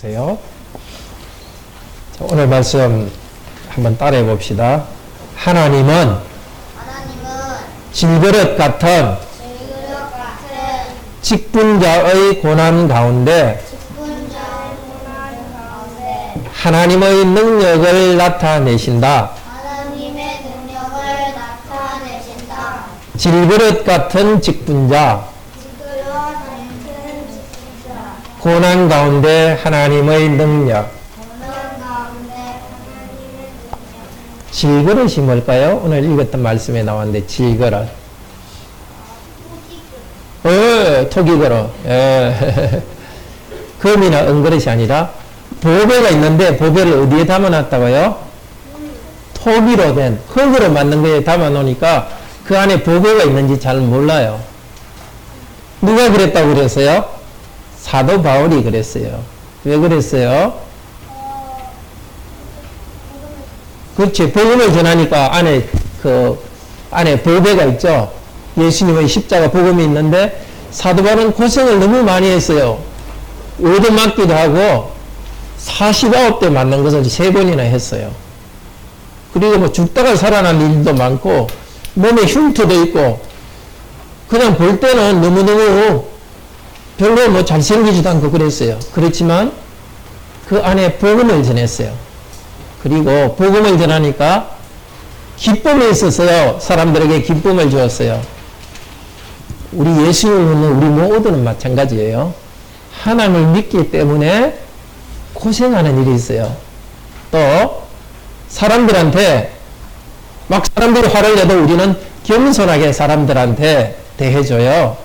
보세요. 자, 오늘 말씀 한번 따라해 봅시다. 하나님은 질그릇 같은 직분자의 고난 가운데 하나님의 능력을 나타내신다. 질그릇 같은 직분자, 고난 가운데 하나님의 능력. 질그릇이 뭘까요? 오늘 읽었던 말씀에 나왔는데 질그릇. 토기그릇. 금이나 은그릇이 아니라 보배가 있는데 보배를 어디에 담아놨다고요? 토기로 된 흙으로 만든 거에 담아놓으니까 그 안에 보배가 있는지 잘 몰라요. 누가 그랬다고 그랬어요? 사도 바울이 그랬어요. 왜 그랬어요? 그렇지. 복음을 전하니까 안에 보배가 있죠. 예수님의 십자가 복음이 있는데 사도 바울은 고생을 너무 많이 했어요. 얻어맞기도 하고 49대 맞는 것을 3번이나 했어요. 그리고 뭐 죽다가 살아난 일도 많고 몸에 흉터도 있고 그냥 볼 때는 너무너무 별로 뭐 잘생기지도 않고 그랬어요. 그렇지만 그 안에 복음을 전했어요. 그리고 복음을 전하니까 기쁨이 있었어요. 사람들에게 기쁨을 주었어요. 우리 예수님을 믿는 우리 모두는 마찬가지예요. 하나님을 믿기 때문에 고생하는 일이 있어요. 또 사람들한테 막 사람들이 화를 내도 우리는 겸손하게 사람들한테 대해줘요.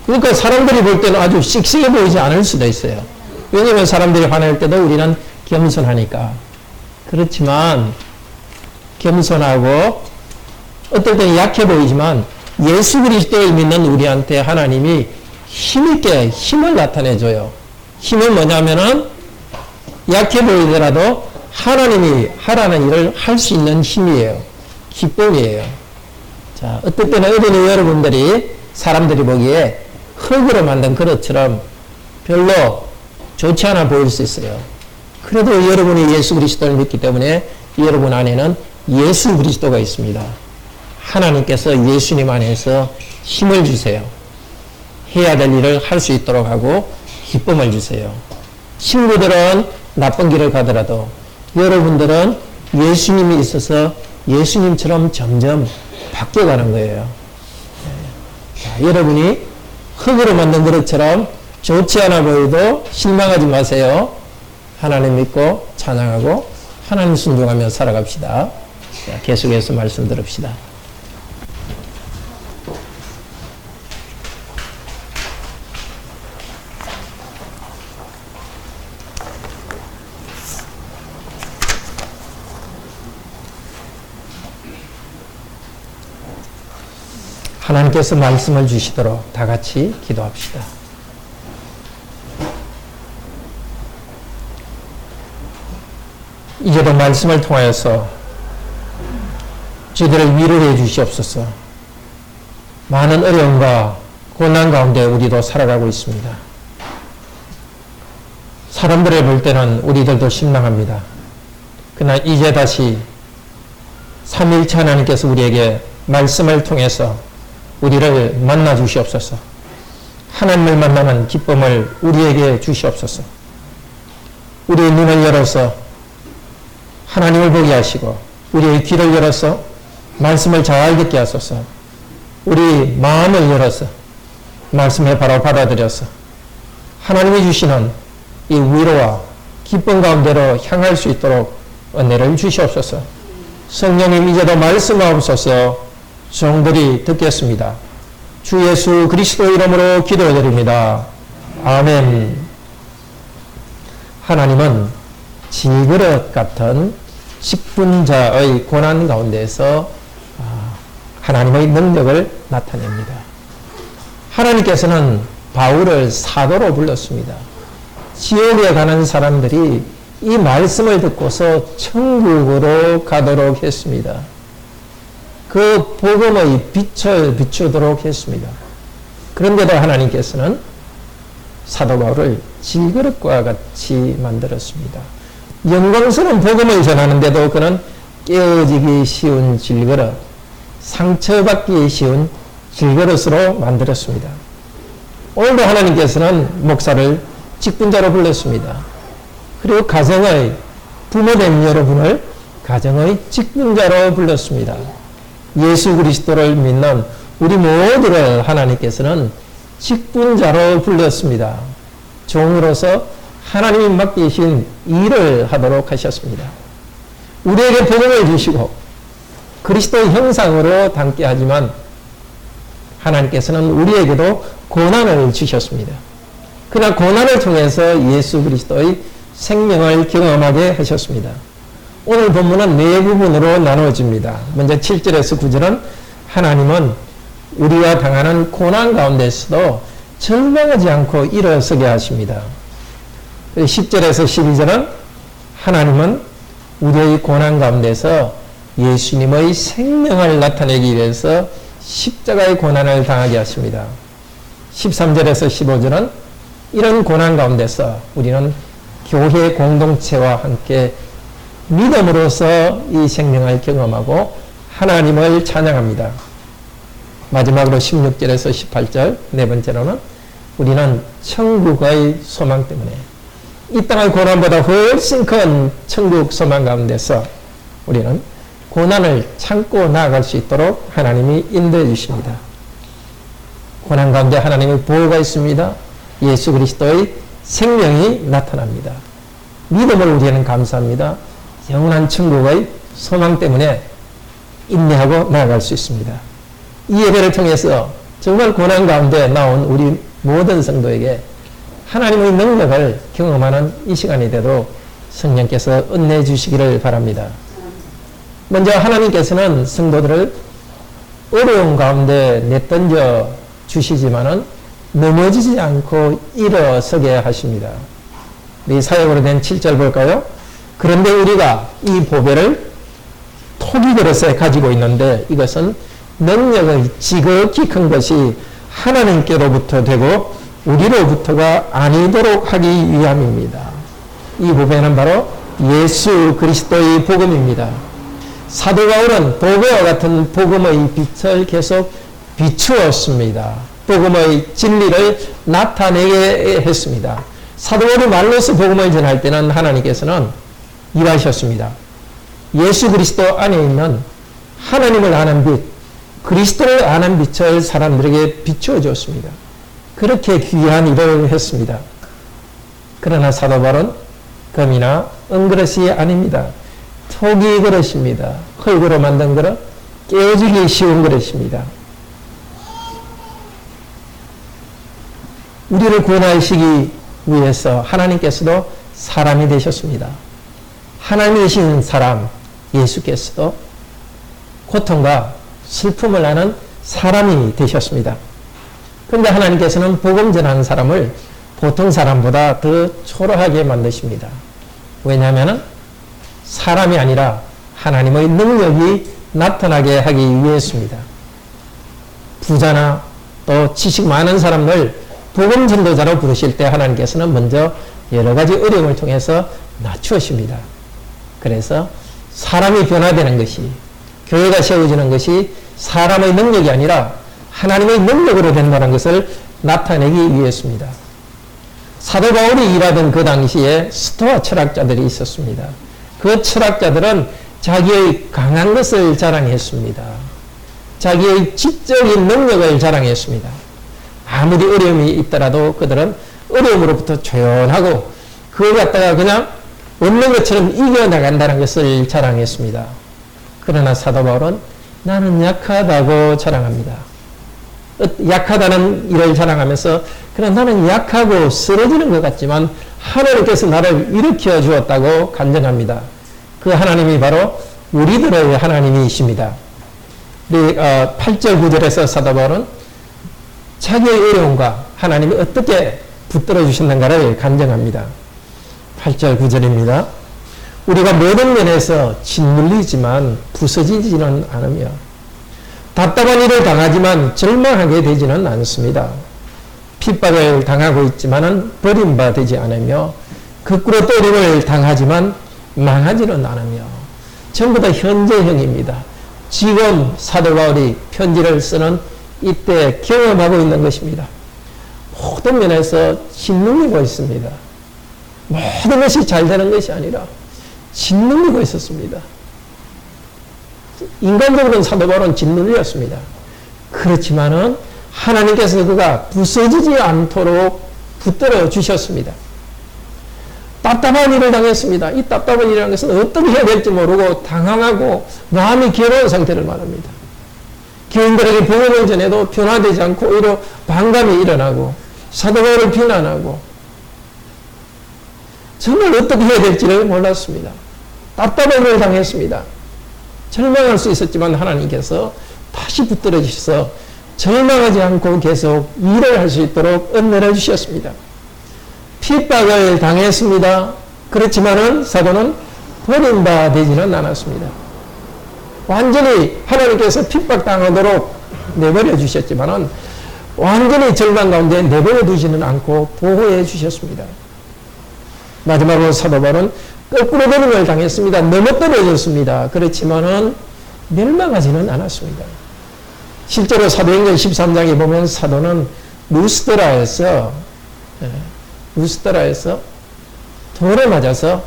그러니까 사람들이 볼 때는 아주 씩씩해 보이지 않을 수도 있어요. 왜냐하면 사람들이 화낼 때도 우리는 겸손하니까. 그렇지만 겸손하고 어떨 때는 약해 보이지만 예수 그리스도를 믿는 우리한테 하나님이 힘있게 힘을 나타내줘요. 힘은 뭐냐면은 약해 보이더라도 하나님이 하라는 일을 할 수 있는 힘이에요. 기쁨이에요. 자, 어떨 때는 어린이 여러분들이 사람들이 보기에 흙으로 만든 그릇처럼 별로 좋지 않아 보일 수 있어요. 그래도 여러분이 예수 그리스도를 믿기 때문에 여러분 안에는 예수 그리스도가 있습니다. 하나님께서 예수님 안에서 힘을 주세요. 해야 될 일을 할 수 있도록 하고 기쁨을 주세요. 친구들은 나쁜 길을 가더라도 여러분들은 예수님이 있어서 예수님처럼 점점 바뀌어가는 거예요. 자, 여러분이 흙으로 만든 그릇처럼 좋지 않아 보여도 실망하지 마세요. 하나님 믿고 찬양하고 하나님 순종하며 살아갑시다. 자, 계속해서 말씀 들읍시다. 하나님께서 말씀을 주시도록 다 같이 기도합시다. 이제도 말씀을 통하여서 저희들을 위로해 주시옵소서. 많은 어려움과 고난 가운데 우리도 살아가고 있습니다. 사람들을 볼 때는 우리들도 실망합니다. 그러나 이제 다시 3일차 하나님께서 우리에게 말씀을 통해서 우리를 만나 주시옵소서. 하나님을 만나는 기쁨을 우리에게 주시옵소서. 우리의 눈을 열어서 하나님을 보게 하시고 우리의 귀를 열어서 말씀을 잘 듣게 하소서. 우리 마음을 열어서 말씀을 바로 받아들여서 하나님이 주시는 이 위로와 기쁨 가운데로 향할 수 있도록 은혜를 주시옵소서. 성령님 이제도 말씀하옵소서. 종들이 듣겠습니다. 주 예수 그리스도 이름으로 기도드립니다. 아멘. 하나님은 질그릇 같은 직분자의 고난 가운데서 하나님의 능력을 나타냅니다. 하나님께서는 바울을 사도로 불렀습니다. 지옥에 가는 사람들이 이 말씀을 듣고서 천국으로 가도록 했습니다. 그 복음의 빛을 비추도록 했습니다. 그런데도 하나님께서는 사도 바울을 질그릇과 같이 만들었습니다. 영광스러운 복음을 전하는데도 그는 깨어지기 쉬운 질그릇, 상처받기 쉬운 질그릇으로 만들었습니다. 오늘도 하나님께서는 목사를 직분자로 불렀습니다. 그리고 가정의 부모님 여러분을 가정의 직분자로 불렀습니다. 예수 그리스도를 믿는 우리 모두를 하나님께서는 직분자로 불렀습니다. 종으로서 하나님이 맡기신 일을 하도록 하셨습니다. 우리에게 복음을 주시고 그리스도 형상으로 닮게 하지만 하나님께서는 우리에게도 고난을 주셨습니다. 그러나 고난을 통해서 예수 그리스도의 생명을 경험하게 하셨습니다. 오늘 본문은 네 부분으로 나누어집니다. 먼저 7절에서 9절은 하나님은 우리가 당하는 고난 가운데서도 절망하지 않고 일어서게 하십니다. 10절에서 12절은 하나님은 우리의 고난 가운데서 예수님의 생명을 나타내기 위해서 십자가의 고난을 당하게 하십니다. 13절에서 15절은 이런 고난 가운데서 우리는 교회 공동체와 함께 믿음으로써 이 생명을 경험하고 하나님을 찬양합니다. 마지막으로 16절에서 18절 네 번째로는 우리는 천국의 소망 때문에 이 땅의 고난보다 훨씬 큰 천국 소망 가운데서 우리는 고난을 참고 나아갈 수 있도록 하나님이 인도해 주십니다. 고난 가운데 하나님의 보호가 있습니다. 예수 그리스도의 생명이 나타납니다. 믿음을 우리는 감사합니다. 영원한 천국의 소망 때문에 인내하고 나아갈 수 있습니다. 이 예배를 통해서 정말 고난 가운데 나온 우리 모든 성도에게 하나님의 능력을 경험하는 이 시간이 되도록 성령께서 은혜해 주시기를 바랍니다. 먼저 하나님께서는 성도들을 어려운 가운데 내던져 주시지만은 넘어지지 않고 일어서게 하십니다. 우리 사역으로 된 7절 볼까요? 그런데 우리가 이 보배를 토기 그릇에 가지고 있는데 이것은 능력의 지극히 큰 것이 하나님께로부터 되고 우리로부터가 아니도록 하기 위함입니다. 이 보배는 바로 예수 그리스도의 복음입니다. 사도 바울은 보배와 같은 복음의 빛을 계속 비추었습니다. 복음의 진리를 나타내게 했습니다. 사도 바울이 말로서 복음을 전할 때는 하나님께서는 일하셨습니다. 예수 그리스도 안에 있는 하나님을 아는 빛, 그리스도를 아는 빛을 사람들에게 비추어 줬습니다. 그렇게 귀한 일을 했습니다. 그러나 사도 바울은 금이나 은그릇이 아닙니다. 토기 그릇입니다. 흙으로 만든 그릇, 깨어지기 쉬운 그릇입니다. 우리를 구원하시기 위해서 하나님께서도 사람이 되셨습니다. 하나님이 되신 사람 예수께서도 고통과 슬픔을 아는 사람이 되셨습니다. 그런데 하나님께서는 복음 전하는 사람을 보통 사람보다 더 초라하게 만드십니다. 왜냐하면 사람이 아니라 하나님의 능력이 나타나게 하기 위해서입니다. 부자나 또 지식 많은 사람을 복음 전도자로 부르실 때 하나님께서는 먼저 여러 가지 어려움을 통해서 낮추십니다. 그래서 사람이 변화되는 것이, 교회가 세워지는 것이 사람의 능력이 아니라 하나님의 능력으로 된다는 것을 나타내기 위해서입니다. 사도 바울이 일하던 그 당시에 스토아 철학자들이 있었습니다. 그 철학자들은 자기의 강한 것을 자랑했습니다. 자기의 지적인 능력을 자랑했습니다. 아무리 어려움이 있더라도 그들은 어려움으로부터 조용하고 그걸 갖다가 그냥 없는 것처럼 이겨나간다는 것을 자랑했습니다. 그러나 사도 바울은 나는 약하다고 자랑합니다. 약하다는 일을 자랑하면서 그러나 나는 약하고 쓰러지는 것 같지만 하나님께서 나를 일으켜 주었다고 간증합니다. 그 하나님이 바로 우리들의 하나님이십니다. 8절 9절에서 사도 바울은 자기의 어려움과 하나님이 어떻게 붙들어 주셨는가를 간증합니다. 8절 9절입니다. 우리가 모든 면에서 짓눌리지만 부서지지는 않으며 답답한 일을 당하지만 절망하게 되지는 않습니다. 핍박을 당하고 있지만은 버림받지 않으며 거꾸로 때림을 당하지만 망하지는 않으며 전부 다 현재형입니다. 지금 사도 바울이 편지를 쓰는 이때 경험하고 있는 것입니다. 모든 면에서 짓눌리고 있습니다. 모든 것이 잘 되는 것이 아니라 짓눌리고 있었습니다. 인간적으로는 사도 바울은 짓눌렸습니다. 그렇지만은 하나님께서 그가 부서지지 않도록 붙들어 주셨습니다. 답답한 일을 당했습니다. 이 답답한 일이라는 것은 어떻게 해야 될지 모르고 당황하고 마음이 괴로운 상태를 말합니다. 교인들에게 복음을 전해도 변화되지 않고 오히려 반감이 일어나고 사도 바울을 비난하고 정말 어떻게 해야 될지를 몰랐습니다. 답답한 일을 당했습니다. 절망할 수 있었지만 하나님께서 다시 붙들어 주셔서 절망하지 않고 계속 일을 할 수 있도록 은혜를 주셨습니다. 핍박을 당했습니다. 그렇지만은 사도는 버림받지는 않았습니다. 완전히 하나님께서 핍박당하도록 내버려 주셨지만은 완전히 절망 가운데 내버려 두지는 않고 보호해 주셨습니다. 마지막으로 사도 바울은 거꾸로 버림을 당했습니다. 넘어떨어졌습니다. 그렇지만은 멸망하지는 않았습니다. 실제로 사도행전 13장에 보면 사도는 루스드라에서 돌에 맞아서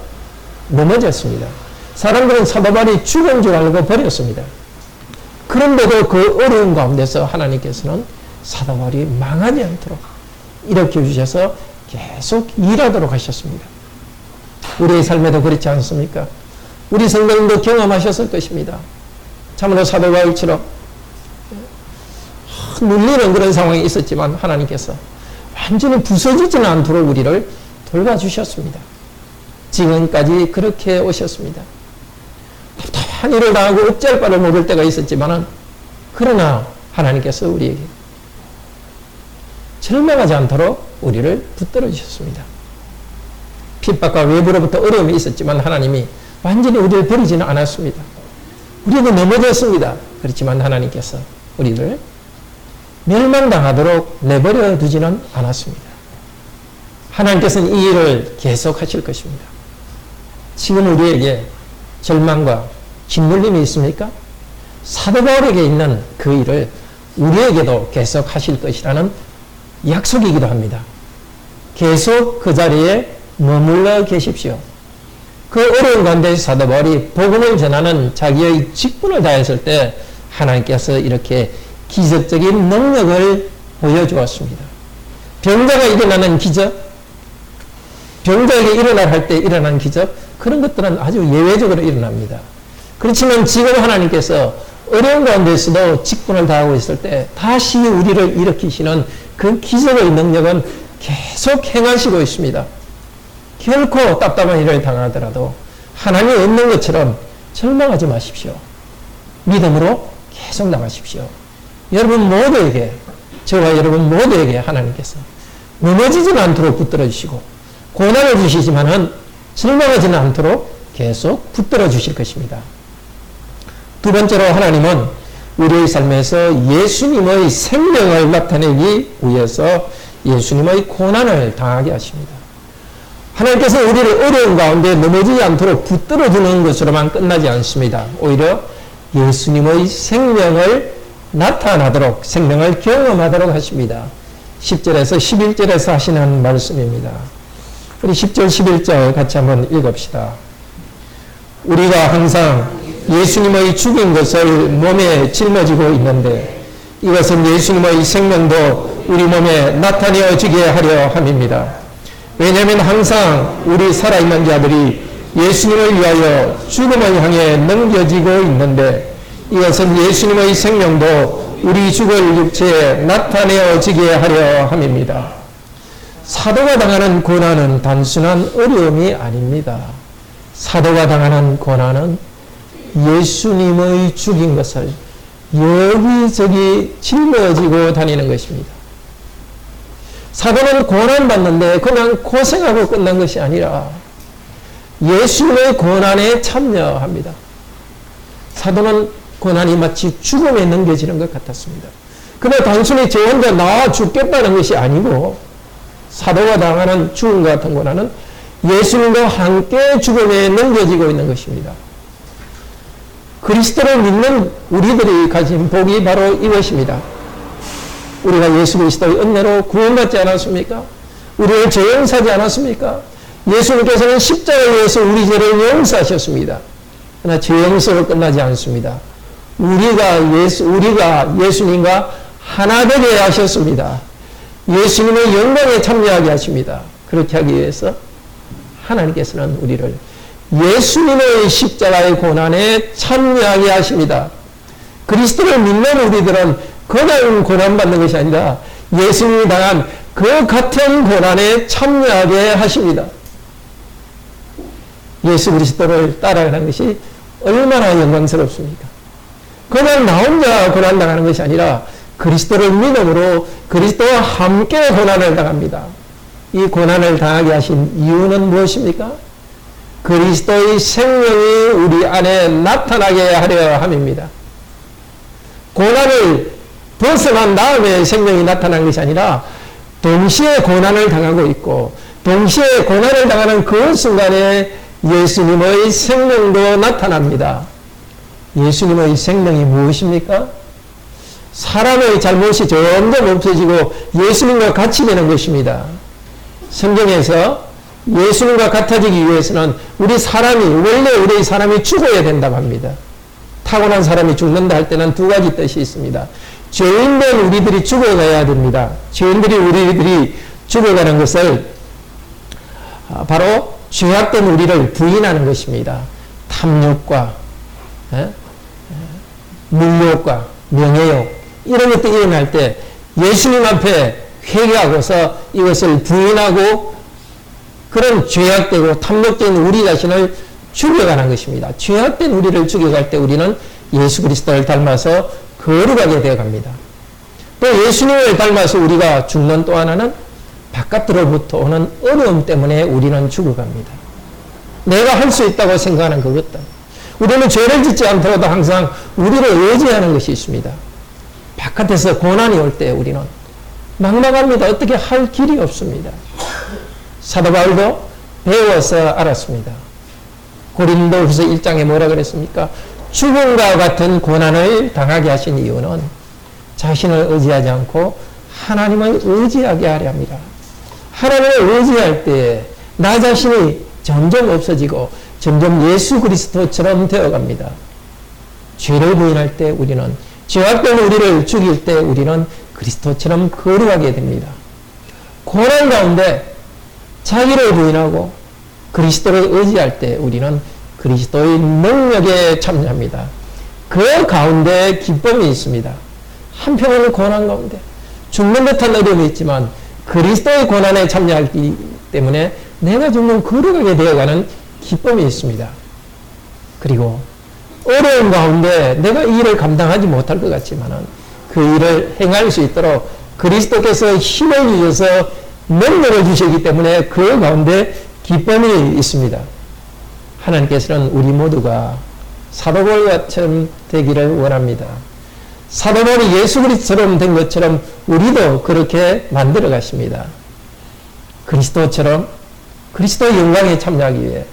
넘어졌습니다. 사람들은 사도 바울이 죽은 줄 알고 버렸습니다. 그런데도 그 어려운 가운데서 하나님께서는 사도 바울이 망하지 않도록 일으켜 주셔서 계속 일하도록 하셨습니다. 우리의 삶에도 그렇지 않습니까? 우리 성도님도 경험하셨을 것입니다. 참으로 사도 바울처럼 눌리는 그런 상황이 있었지만 하나님께서 완전히 부서지지는 않도록 우리를 돌봐주셨습니다. 지금까지 그렇게 오셨습니다. 답답한 일을 당하고 어찌할 바를 모를 때가 있었지만은 그러나 하나님께서 우리에게 절망하지 않도록 우리를 붙들어 주셨습니다. 핍박과 외부로부터 어려움이 있었지만 하나님이 완전히 우리를 버리지는 않았습니다. 우리도 넘어졌습니다. 그렇지만 하나님께서 우리를 멸망당하도록 내버려 두지는 않았습니다. 하나님께서는 이 일을 계속 하실 것입니다. 지금 우리에게 절망과 짓눌림이 있습니까? 사도 바울에게 있는 그 일을 우리에게도 계속 하실 것이라는 약속이기도 합니다. 계속 그 자리에 머물러 계십시오. 그 어려운 가운데 사도 바울이 복음을 전하는 자기의 직분을 다했을 때 하나님께서 이렇게 기적적인 능력을 보여주었습니다. 병자가 일어나는 기적, 병자에게 일어날 할 때 일어나는 기적, 그런 것들은 아주 예외적으로 일어납니다. 그렇지만 지금 하나님께서 어려운 가운데서도 직분을 다하고 있을 때 다시 우리를 일으키시는 그 기적의 능력은 계속 행하시고 있습니다. 결코 답답한 일을 당하더라도 하나님이 없는 것처럼 절망하지 마십시오. 믿음으로 계속 나가십시오. 여러분 모두에게, 저와 여러분 모두에게 하나님께서 넘어지지는 않도록 붙들어 주시고 고난을 주시지만은 절망하지는 않도록 계속 붙들어 주실 것입니다. 두 번째로 하나님은 우리의 삶에서 예수님의 생명을 나타내기 위해서 예수님의 고난을 당하게 하십니다. 하나님께서 우리를 어려운 가운데 넘어지지 않도록 붙들어 주는 것으로만 끝나지 않습니다. 오히려 예수님의 생명을 나타나도록, 생명을 경험하도록 하십니다. 10절에서 11절에서 하시는 말씀입니다. 우리 10절, 11절 같이 한번 읽읍시다. 우리가 항상 예수님의 죽인 것을 몸에 짊어지고 있는데 이것은 예수님의 생명도 우리 몸에 나타내어지게 하려 함입니다. 왜냐하면 항상 우리 살아있는 자들이 예수님을 위하여 죽음을 향해 넘겨지고 있는데 이것은 예수님의 생명도 우리 죽을 육체에 나타내어지게 하려 함입니다. 사도가 당하는 고난은 단순한 어려움이 아닙니다. 사도가 당하는 고난은 예수님의 죽인 것을 여기저기 짊어지고 다니는 것입니다. 사도는 고난받는데 그냥 고생하고 끝난 것이 아니라 예수님의 고난에 참여합니다. 사도는 고난이 마치 죽음에 넘겨지는 것 같았습니다. 그냥 단순히 저 혼자 나 죽겠다는 것이 아니고 사도가 당하는 죽음과 같은 고난은 예수님과 함께 죽음에 넘겨지고 있는 것입니다. 그리스도를 믿는 우리들이 가진 복이 바로 이것입니다. 우리가 예수 그리스도의 은혜로 구원받지 않았습니까? 우리를 죄 용서하지 않았습니까? 예수님께서는 십자가에 의해서 우리 죄를 용서하셨습니다. 그러나 죄 용서로 끝나지 않습니다. 우리가 예수님과 하나 되게 하셨습니다. 예수님의 영광에 참여하게 하십니다. 그렇게 하기 위해서 하나님께서는 우리를 예수님의 십자가의 고난에 참여하게 하십니다. 그리스도를 믿는 우리들은 그냥 고난받는 것이 아니라 예수님이 당한 그 같은 고난에 참여하게 하십니다. 예수 그리스도를 따라가는 것이 얼마나 영광스럽습니까? 그냥 나 혼자 고난당하는 것이 아니라 그리스도를 믿음으로 그리스도와 함께 고난을 당합니다. 이 고난을 당하게 하신 이유는 무엇입니까? 그리스도의 생명이 우리 안에 나타나게 하려 함입니다. 고난을 벗어난 다음에 생명이 나타난 것이 아니라 동시에 고난을 당하고 있고 동시에 고난을 당하는 그 순간에 예수님의 생명도 나타납니다. 예수님의 생명이 무엇입니까? 사람의 잘못이 점점 없어지고 예수님과 같이 되는 것입니다. 성경에서 예수님과 같아지기 위해서는 원래 우리 사람이 죽어야 된다고 합니다. 타고난 사람이 죽는다 할 때는 두 가지 뜻이 있습니다. 죄인된 우리들이 죽어가야 됩니다. 우리들이 죽어가는 것을 바로 죄악된 우리를 부인하는 것입니다. 탐욕과 물욕과 명예욕 이런 것들이 일어날 때 예수님 앞에 회개하고서 이것을 부인하고 그런 죄악되고 탐욕된 우리 자신을 죽여가는 것입니다. 죄악된 우리를 죽여갈 때 우리는 예수 그리스도를 닮아서 거룩하게 되어갑니다. 또 예수님을 닮아서 우리가 죽는 또 하나는 바깥으로부터 오는 어려움 때문에 우리는 죽어갑니다. 내가 할 수 있다고 생각하는 그것들. 우리는 죄를 짓지 않더라도 항상 우리를 의지하는 것이 있습니다. 바깥에서 고난이 올 때 우리는 막막합니다. 어떻게 할 길이 없습니다. 사도 바울도 배워서 알았습니다. 고린도후서 1장에 뭐라 그랬습니까? 죽음과 같은 고난을 당하게 하신 이유는 자신을 의지하지 않고 하나님을 의지하게 하려 합니다. 하나님을 의지할 때 나 자신이 점점 없어지고 점점 예수 그리스도처럼 되어갑니다. 죄를 부인할 때 우리는 죄악된 우리를 죽일 때 우리는 그리스도처럼 거룩하게 됩니다. 고난 가운데 자기를 부인하고 그리스도를 의지할 때 우리는 그리스도의 능력에 참여합니다. 그 가운데 기쁨이 있습니다. 한편으로는 고난 가운데 죽는 듯한 어려움이 있지만 그리스도의 고난에 참여하기 때문에 내가 점점 거룩하게 되어가는 기쁨이 있습니다. 그리고 어려운 가운데 내가 이 일을 감당하지 못할 것 같지만은 그 일을 행할 수 있도록 그리스도께서 힘을 주셔서 능력을 주시기 때문에 그 가운데 기쁨이 있습니다. 하나님께서는 우리 모두가 사도 바울처럼 되기를 원합니다. 사도 바울이 예수 그리스도처럼 된 것처럼 우리도 그렇게 만들어 가십니다. 그리스도의 영광에 참여하기 위해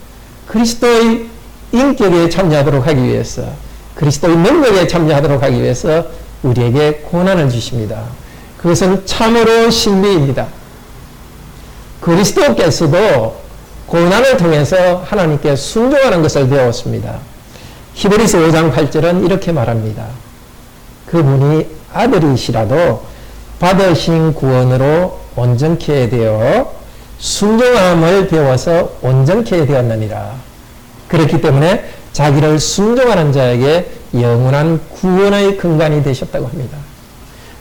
그리스도의 인격에 참여하도록 하기 위해서 그리스도의 능력에 참여하도록 하기 위해서 우리에게 고난을 주십니다. 그것은 참으로 신비입니다. 그리스도께서도 고난을 통해서 하나님께 순종하는 것을 배웠습니다. 히브리서 5장 8절은 이렇게 말합니다. 그분이 아들이시라도 받으신 구원으로 온전케 되어 순종함을 배워서 온전케 되었느니라. 그렇기 때문에 자기를 순종하는 자에게 영원한 구원의 근간이 되셨다고 합니다.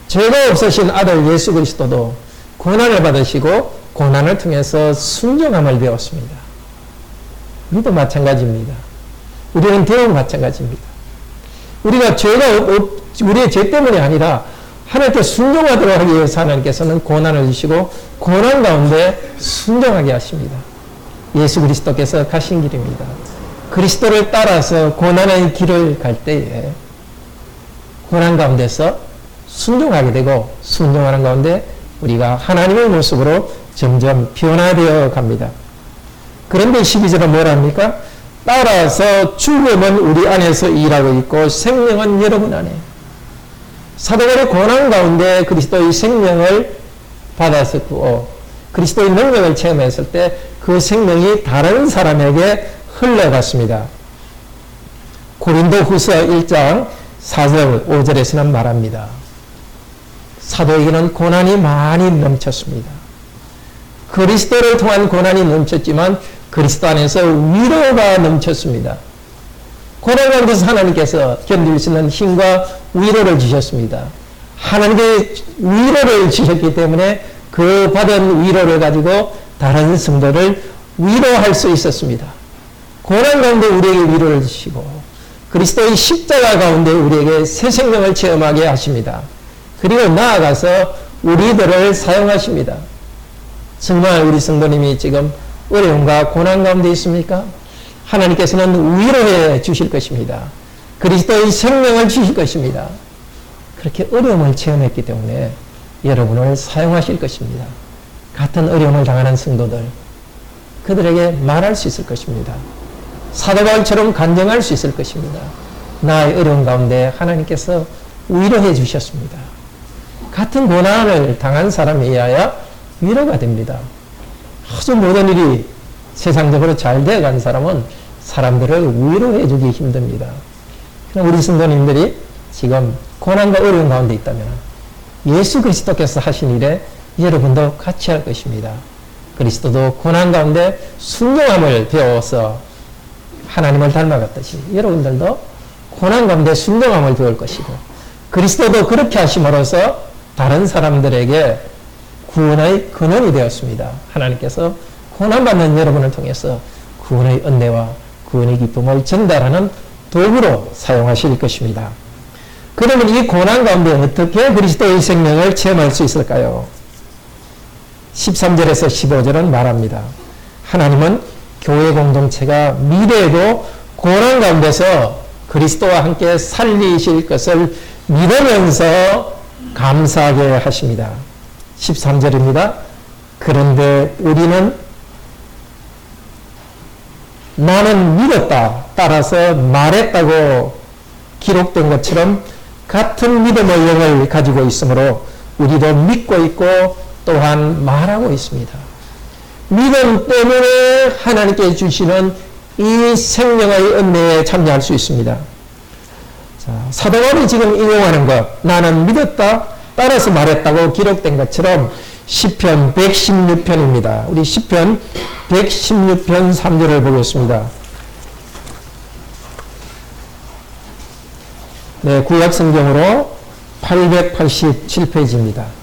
죄가 없으신 아들 예수 그리스도도 고난을 받으시고 고난을 통해서 순종함을 배웠습니다. 우리도 마찬가지입니다. 우리는 대응 마찬가지입니다. 우리가 우리의 죄 때문이 아니라 하나님께 순종하도록 하기 위해서 하나님께서는 고난을 주시고 고난 가운데 순종하게 하십니다. 예수 그리스도께서 가신 길입니다. 그리스도를 따라서 고난의 길을 갈 때에 고난 가운데서 순종하게 되고 순종하는 가운데 우리가 하나님의 모습으로 점점 변화되어 갑니다. 그런데 12절은 뭐랍니까? 따라서 죽음은 우리 안에서 일하고 있고 생명은 여러분 안에. 사도들의 고난 가운데 그리스도의 생명을 받았었고 그리스도의 능력을 체험했을 때 그 생명이 다른 사람에게 흘러갔습니다. 고린도 후서 1장 4절 5절에서는 말합니다. 사도에게는 고난이 많이 넘쳤습니다. 그리스도를 통한 고난이 넘쳤지만 그리스도 안에서 위로가 넘쳤습니다. 고난 가운데서 하나님께서 견딜 수 있는 힘과 위로를 주셨습니다. 하나님의 위로를 주셨기 때문에 그 받은 위로를 가지고 다른 성도를 위로할 수 있었습니다. 고난 가운데 우리에게 위로를 주시고 그리스도의 십자가 가운데 우리에게 새 생명을 체험하게 하십니다. 그리고 나아가서 우리들을 사용하십니다. 정말 우리 성도님이 지금 어려움과 고난 가운데 있습니까? 하나님께서는 위로해 주실 것입니다. 그리스도의 생명을 주실 것입니다. 그렇게 어려움을 체험했기 때문에 여러분을 사용하실 것입니다. 같은 어려움을 당하는 성도들, 그들에게 말할 수 있을 것입니다. 사도 바울처럼 간증할 수 있을 것입니다. 나의 어려움 가운데 하나님께서 위로해 주셨습니다. 같은 고난을 당한 사람에 의하여 위로가 됩니다. 아주 모든 일이 세상적으로 잘 되어간 사람은 사람들을 위로해 주기 힘듭니다. 그럼 우리 성도님들이 지금 고난과 어려움 가운데 있다면 예수 그리스도께서 하신 일에 여러분도 같이 할 것입니다. 그리스도도 고난 가운데 순종함을 배워서 하나님을 닮아갔듯이 여러분들도 고난 가운데 순종함을 배울 것이고 그리스도도 그렇게 하심으로써 다른 사람들에게 구원의 근원이 되었습니다. 하나님께서 고난받는 여러분을 통해서 구원의 은혜와 구원의 기쁨을 전달하는 도구로 사용하실 것입니다. 그러면 이 고난 가운데 어떻게 그리스도의 생명을 체험할 수 있을까요? 13절에서 15절은 말합니다. 하나님은 교회 공동체가 미래에도 고난 가운데서 그리스도와 함께 살리실 것을 믿으면서 감사하게 하십니다. 13절입니다. 그런데 우리는 나는 믿었다. 따라서 말했다고 기록된 것처럼 같은 믿음의 영을 가지고 있으므로 우리도 믿고 있고 또한 말하고 있습니다. 믿음 때문에 하나님께 주시는 이 생명의 은혜에 참여할 수 있습니다. 자, 사도 바울이 지금 인용하는 것, 나는 믿었다, 따라서 말했다고 기록된 것처럼 시편 116편입니다. 우리 시편 116편 3절을 보겠습니다. 네, 구약 성경으로 887페이지입니다.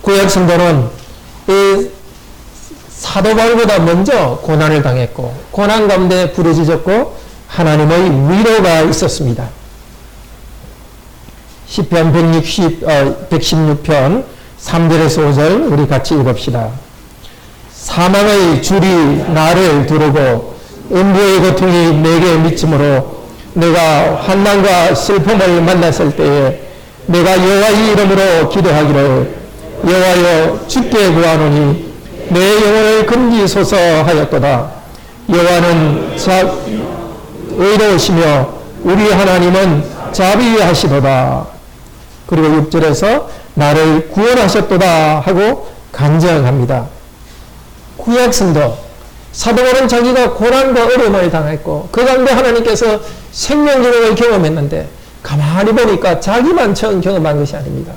구약 성도는 이 사도 바울보다 먼저 고난을 당했고 고난 가운데 부르짖었고 하나님의 위로가 있었습니다. 시편 116편 3절에서 5절 우리 같이 읽읍시다. 사망의 줄이 나를 두르고 음부의 고통이 내게 미침으로 내가 환난과 슬픔을 만났을 때에 내가 여호와의 이름으로 기도하기를 여호와여 주께 구하노니 내 영혼을 건지소서 하였도다. 여호와는 의로우시며 우리 하나님은 자비하시도다. 그리고 6절에서 나를 구원하셨도다 하고 간증합니다. 구약 성도 사도 바울은 자기가 고난과 어려움을 당했고 그 가운데 하나님께서 생명기능을 경험했는데 가만히 보니까 자기만 처음 경험한 것이 아닙니다.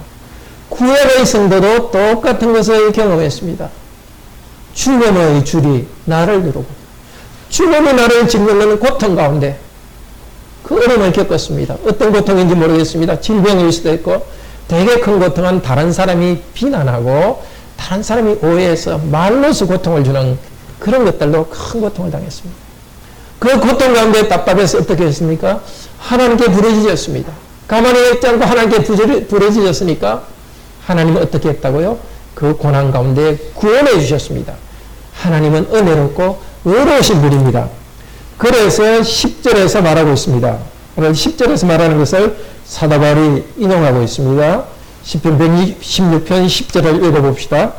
구약의 성도도 똑같은 것을 경험했습니다. 죽음의 줄이 나를 누르고 죽음이 나를 짓누르는 고통 가운데 그 어려움을 겪었습니다. 어떤 고통인지 모르겠습니다. 질병일 수도 있고 되게 큰 고통은 다른 사람이 비난하고 다른 사람이 오해해서 말로서 고통을 주는 그런 것들로 큰 고통을 당했습니다. 그 고통 가운데 답답해서 어떻게 했습니까? 하나님께 부르짖었습니다. 가만히 있지 않고 하나님께 부르짖었으니까 하나님은 어떻게 했다고요? 그 고난 가운데 구원해 주셨습니다. 하나님은 은혜롭고 의로우신 분입니다. 그래서 10절에서 말하고 있습니다. 오늘 10절에서 말하는 것을 사도 바울이 인용하고 있습니다. 시편 116편 10절을 읽어봅시다.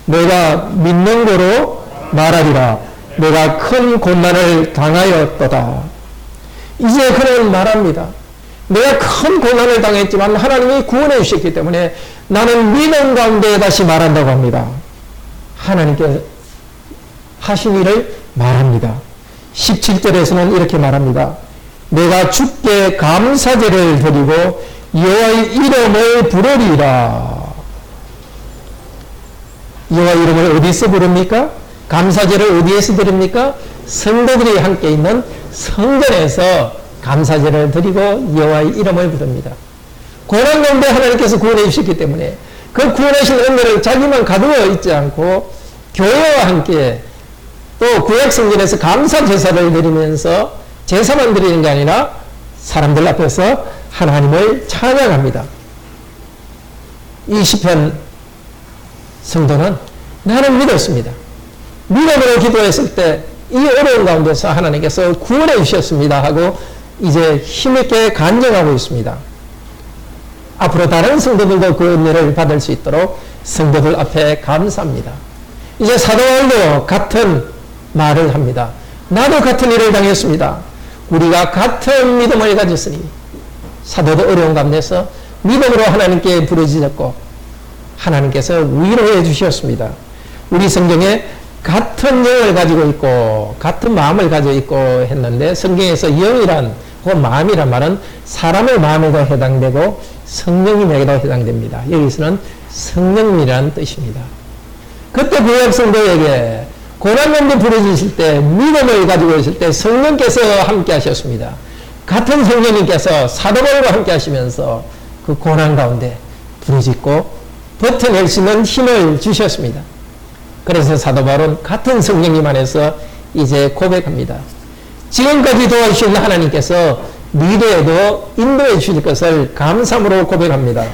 내가 믿는 거로 말하리라. 내가 큰 고난을 당하였도다. 이제 그는 말합니다. 내가 큰 고난을 당했지만 하나님이 구원해 주셨기 때문에 나는 믿음 가운데 다시 말한다고 합니다. 하나님께 하신 일을 말합니다. 17절에서는 이렇게 말합니다. 내가 주께 감사제를 드리고 여호와의 이름을 부르리라. 여호와 이름을 어디서 부릅니까? 감사제를 어디에서 드립니까? 성도들이 함께 있는 성전에서 감사제를 드리고 여호와의 이름을 부릅니다. 고난 가운데 하나님께서 구원해 주셨기 때문에 그 구원하신 은혜를 자기만 가두어 있지 않고 교회와 함께 또 구약성전에서 감사제사를 드리면서 제사만 드리는 게 아니라 사람들 앞에서 하나님을 찬양합니다. 이 시편 성도는 나는 믿었습니다. 믿음으로 기도했을 때 이 어려운 가운데서 하나님께서 구원해 주셨습니다 하고 이제 힘있게 간증하고 있습니다. 앞으로 다른 성도들도 그 은혜를 받을 수 있도록 성도들 앞에 감사합니다. 이제 사도 바울도 같은 말을 합니다. 나도 같은 일을 당했습니다. 우리가 같은 믿음을 가졌으니 사도도 어려운 가운데서 믿음으로 하나님께 부르짖었고 하나님께서 위로해 주셨습니다. 우리 성경에 같은 영을 가지고 있고 같은 마음을 가지고 있고 했는데 성경에서 영이란 혹은 마음이란 말은 사람의 마음에도 해당되고 성령님에게도 해당됩니다. 여기서는 성령님이라는 뜻입니다. 그때 구약 성도에게 고난 가운데 부르짖을 때 믿음을 가지고 있을 때 성령께서 함께 하셨습니다. 같은 성령님께서 사도 바울과 함께 하시면서 그 고난 가운데 부르짖고 버텨낼 수 있는 힘을 주셨습니다. 그래서 사도 바울은 같은 성령님 안에서 이제 고백합니다. 지금까지 도와주신 하나님께서 미래에도 인도해 주실 것을 감사함으로 고백합니다.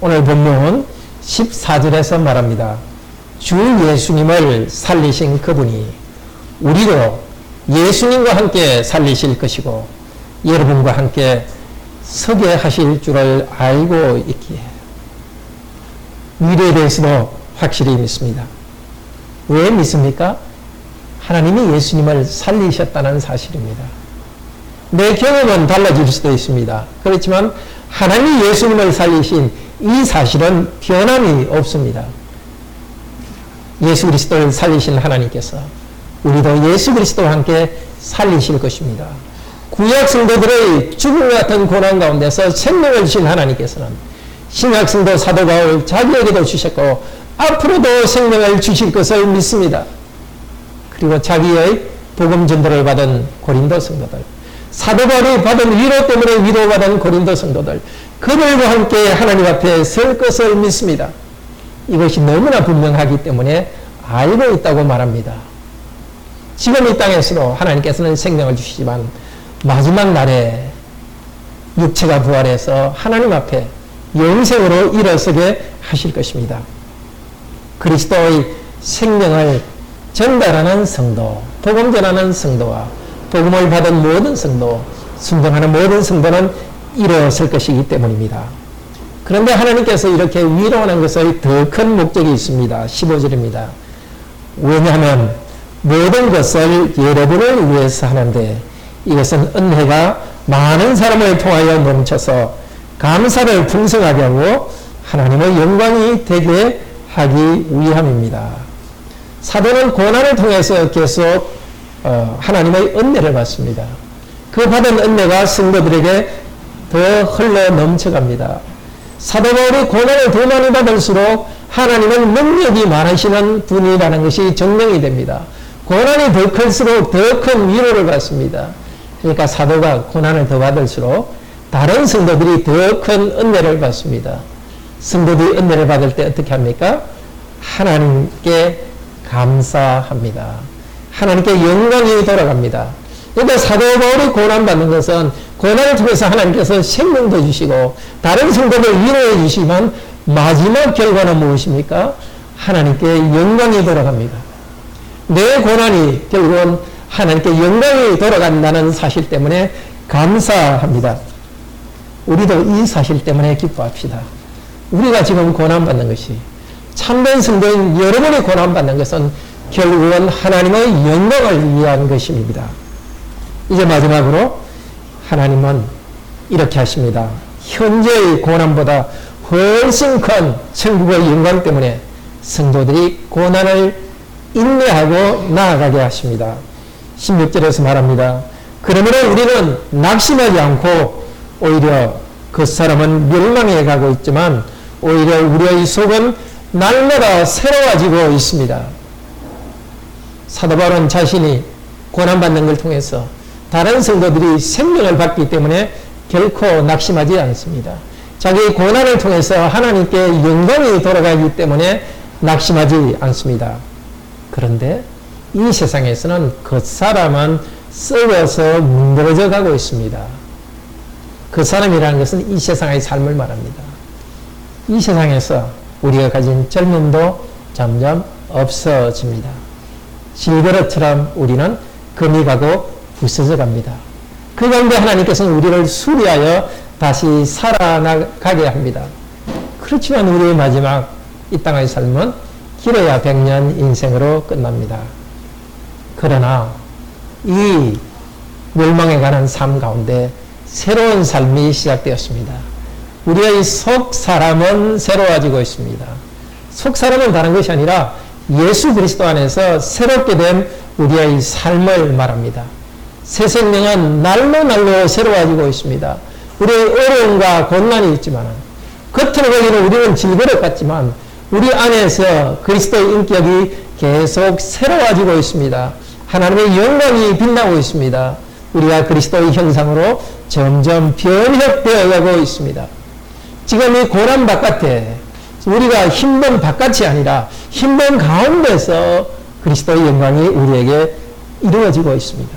오늘 본문은 14절에서 말합니다. 주 예수님을 살리신 그분이 우리도 예수님과 함께 살리실 것이고 여러분과 함께 서게 하실 줄을 알고 있기에 미래에 대해서도 확실히 믿습니다. 왜 믿습니까? 하나님이 예수님을 살리셨다는 사실입니다. 내 경험은 달라질 수도 있습니다. 그렇지만 하나님이 예수님을 살리신 이 사실은 변함이 없습니다. 예수 그리스도를 살리신 하나님께서 우리도 예수 그리스도와 함께 살리실 것입니다. 구약 성도들의 죽음 같은 고난 가운데서 생명을 주신 하나님께서는 신약 성도 사도 바울 자기에게도 주셨고 앞으로도 생명을 주실 것을 믿습니다. 그리고 자기의 복음 전도를 받은 고린도 성도들, 사도 바울이 받은 위로 때문에 위로받은 고린도 성도들, 그들과 함께 하나님 앞에 설 것을 믿습니다. 이것이 너무나 분명하기 때문에 알고 있다고 말합니다. 지금 이 땅에서도 하나님께서는 생명을 주시지만 마지막 날에 육체가 부활해서 하나님 앞에 영생으로 일어서게 하실 것입니다. 그리스도의 생명을 전달하는 성도, 복음 전하는 성도와 복음을 받은 모든 성도, 순종하는 모든 성도는 일어설 것이기 때문입니다. 그런데 하나님께서 이렇게 위로하는 것의 더 큰 목적이 있습니다. 15절입니다. 왜냐하면 모든 것을 여러분을 위해서 하는데 이것은 은혜가 많은 사람을 통하여 넘쳐서 감사를 풍성하게 하고 하나님의 영광이 되게 하기 위함입니다. 사도는 고난을 통해서 계속 하나님의 은혜를 받습니다. 그 받은 은혜가 성도들에게 더 흘러 넘쳐갑니다. 사도 바울이 고난을 더 많이 받을수록 하나님은 능력이 많으시는 분이라는 것이 증명이 됩니다. 고난이 더 클수록 더 큰 위로를 받습니다. 그러니까 사도가 고난을 더 받을수록 다른 성도들이 더 큰 은혜를 받습니다. 성도들이 은혜를 받을 때 어떻게 합니까? 하나님께 감사합니다. 하나님께 영광이 돌아갑니다. 그러니까 사도 바울이 고난받는 것은 고난을 통해서 하나님께서 생명도 주시고 다른 성도를 위로해 주시면 마지막 결과는 무엇입니까? 하나님께 영광이 돌아갑니다. 내 고난이 결국은 하나님께 영광이 돌아간다는 사실 때문에 감사합니다. 우리도 이 사실 때문에 기뻐합시다. 우리가 지금 고난받는 것이, 참된 성도인 여러분이 고난받는 것은 결국은 하나님의 영광을 위한 것입니다. 이제 마지막으로 하나님은 이렇게 하십니다. 현재의 고난보다 훨씬 큰 천국의 영광 때문에 성도들이 고난을 인내하고 나아가게 하십니다. 16절에서 말합니다. 그러므로 우리는 낙심하지 않고 오히려 그 사람은 멸망해 가고 있지만 오히려 우리의 속은 날마다 새로워지고 있습니다. 사도 바울은 자신이 고난받는 걸 통해서 다른 성도들이 생명을 받기 때문에 결코 낙심하지 않습니다. 자기의 고난을 통해서 하나님께 영광이 돌아가기 때문에 낙심하지 않습니다. 그런데 이 세상에서는 그 사람은 썩어서 문드러져 가고 있습니다. 그 사람이라는 것은 이 세상의 삶을 말합니다. 이 세상에서 우리가 가진 젊음도 점점 없어집니다. 실그릇처럼 우리는 금이 가고 부서져 갑니다. 그 가운데 하나님께서는 우리를 수리하여 다시 살아나가게 합니다. 그렇지만 우리의 마지막 이 땅의 삶은 길어야 100년 인생으로 끝납니다. 그러나 이 멸망에 관한 삶 가운데 새로운 삶이 시작되었습니다. 우리의 속 사람은 새로워지고 있습니다. 속 사람은 다른 것이 아니라 예수 그리스도 안에서 새롭게 된 우리의 삶을 말합니다. 새 생명은 날로 날로 새로워지고 있습니다. 우리의 어려움과 고난이 있지만 겉으로 보기에는 우리는 질그릇 같지만 우리 안에서 그리스도의 인격이 계속 새로워지고 있습니다. 하나님의 영광이 빛나고 있습니다. 우리가 그리스도의 형상으로 점점 변혁되어 가고 있습니다. 지금 이 고난 바깥에 우리가 힘든 바깥이 아니라 힘든 가운데서 그리스도의 영광이 우리에게 이루어지고 있습니다.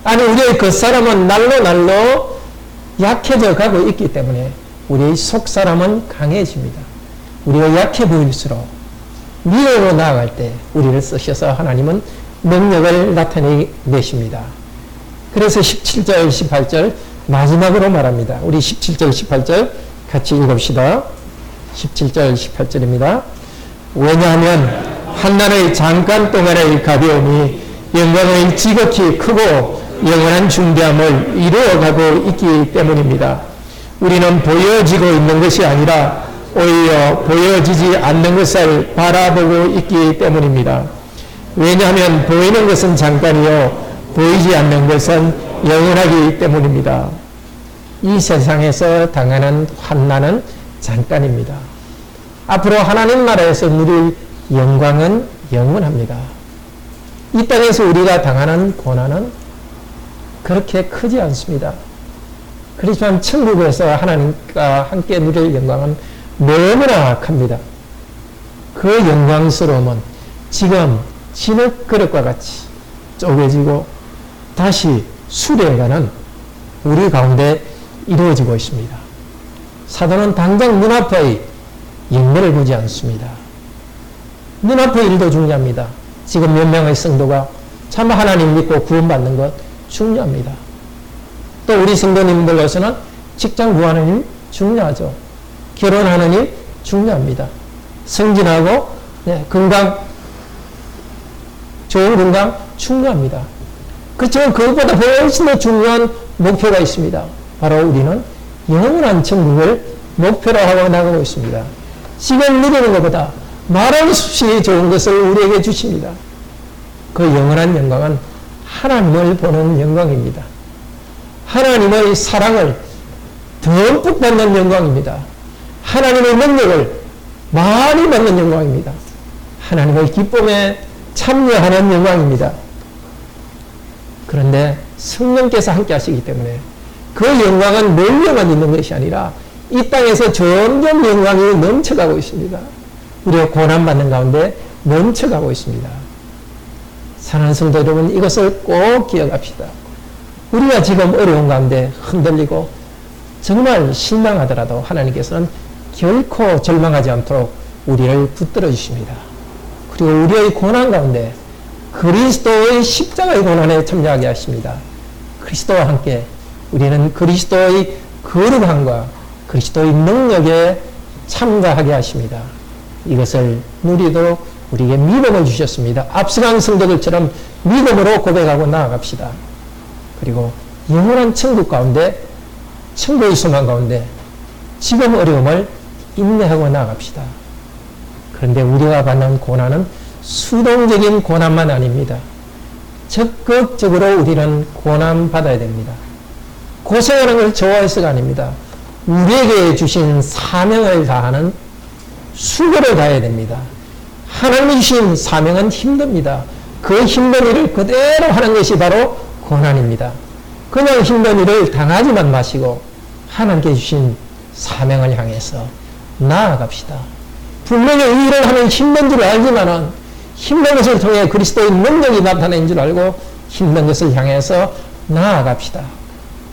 아니 우리의 겉사람은 날로 날로 약해져 가고 있기 때문에 우리의 속사람은 강해집니다. 우리가 약해 보일수록 미래로 나아갈 때 우리를 쓰셔서 하나님은 능력을 나타내십니다. 그래서 17절, 18절 마지막으로 말합니다. 우리 17절, 18절 같이 읽읍시다. 17절, 18절입니다. 왜냐하면 한날의 잠깐 동안의 가벼움이 영광의 지극히 크고 영원한 중대함을 이루어가고 있기 때문입니다. 우리는 보여지고 있는 것이 아니라 오히려 보여지지 않는 것을 바라보고 있기 때문입니다. 왜냐하면 보이는 것은 잠깐이요 보이지 않는 것은 영원하기 때문입니다. 이 세상에서 당하는 환난은 잠깐입니다. 앞으로 하나님 나라에서 누릴 영광은 영원합니다. 이 땅에서 우리가 당하는 고난은 그렇게 크지 않습니다. 그렇지만 천국에서 하나님과 함께 누릴 영광은 너무나 큽니다. 그 영광스러움은 지금 진흙 그릇과 같이 쪼개지고 다시 수레가는 우리 가운데 이루어지고 있습니다. 사도는 당장 눈앞의 영광을 보지 않습니다. 눈앞의 일도 중요합니다. 지금 몇 명의 성도가 참 하나님 믿고 구원받는 것 중요합니다. 또 우리 성도님들로서는 직장 구하는 일 중요하죠. 결혼하는 일 중요합니다. 승진하고 건강, 좋은 건강 중요합니다. 그렇지만 그것보다 훨씬 더 중요한 목표가 있습니다. 바로 우리는 영원한 천국을 목표로 하고 나가고 있습니다. 지금 누리는 것보다 말할 수 없이 좋은 것을 우리에게 주십니다. 그 영원한 영광은 하나님을 보는 영광입니다. 하나님의 사랑을 듬뿍 받는 영광입니다. 하나님의 능력을 많이 받는 영광입니다. 하나님의 기쁨에 참여하는 영광입니다. 그런데 성령께서 함께 하시기 때문에 그 영광은 멀리만 있는 것이 아니라 이 땅에서 점점 영광이 넘쳐가고 있습니다. 우리가 고난받는 가운데 넘쳐가고 있습니다. 사랑하는 성도 여러분, 이것을 꼭 기억합시다. 우리가 지금 어려운 가운데 흔들리고 정말 실망하더라도 하나님께서는 결코 절망하지 않도록 우리를 붙들어 주십니다. 그리고 우리의 고난 가운데 그리스도의 십자가의 고난에 참여하게 하십니다. 그리스도와 함께 우리는 그리스도의 거룩함과 그리스도의 능력에 참가하게 하십니다. 이것을 누리도록 우리에게 믿음을 주셨습니다. 앞서간 성도들처럼 믿음으로 고백하고 나아갑시다. 그리고 영원한 천국 가운데, 천국의 소망 가운데 지금 어려움을 인내하고 나아갑시다. 그런데 우리가 받는 고난은 수동적인 고난만 아닙니다. 적극적으로 우리는 고난 받아야 됩니다. 고생하는 걸 좋아해서가 아닙니다. 우리에게 주신 사명을 다하는 수고를 다해야 됩니다. 하나님이 주신 사명은 힘듭니다. 그 힘든 일을 그대로 하는 것이 바로 고난입니다. 그냥 힘든 일을 당하지만 마시고 하나님께 주신 사명을 향해서 나아갑시다. 분명히 이 일을 하면 힘든 줄 알지만은 힘든 것을 통해 그리스도의 능력이 나타낸 줄 알고 힘든 것을 향해서 나아갑시다.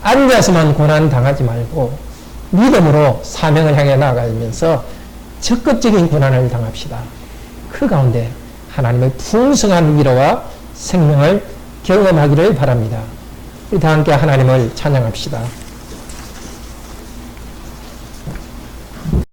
앉아서만 고난 당하지 말고 믿음으로 사명을 향해 나아가면서 적극적인 고난을 당합시다. 그 가운데 하나님의 풍성한 위로와 생명을 경험하기를 바랍니다. 우리 다 함께 하나님을 찬양합시다.